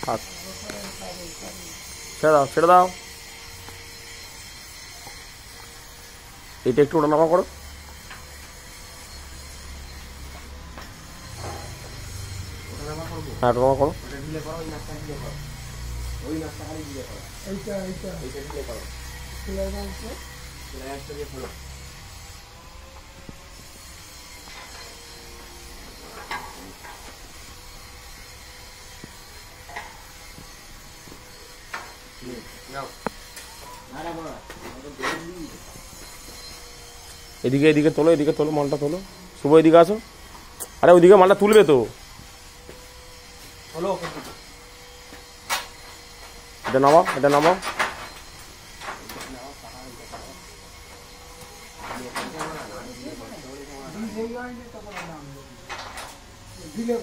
থাক, ছেড়ে দাও ছেড়ে দাও। এইটা একটু ওঠানামা করো। হ্যাঁ ওঠানামা করো। এদিকে এদিকে তোলো, এদিকে তোলো, মালটা তোলো। শুভ এদিকে আসো। আরে ওইদিকে মালটা তুলবে তো। এটা নামাও, এটা নামাও। দিলে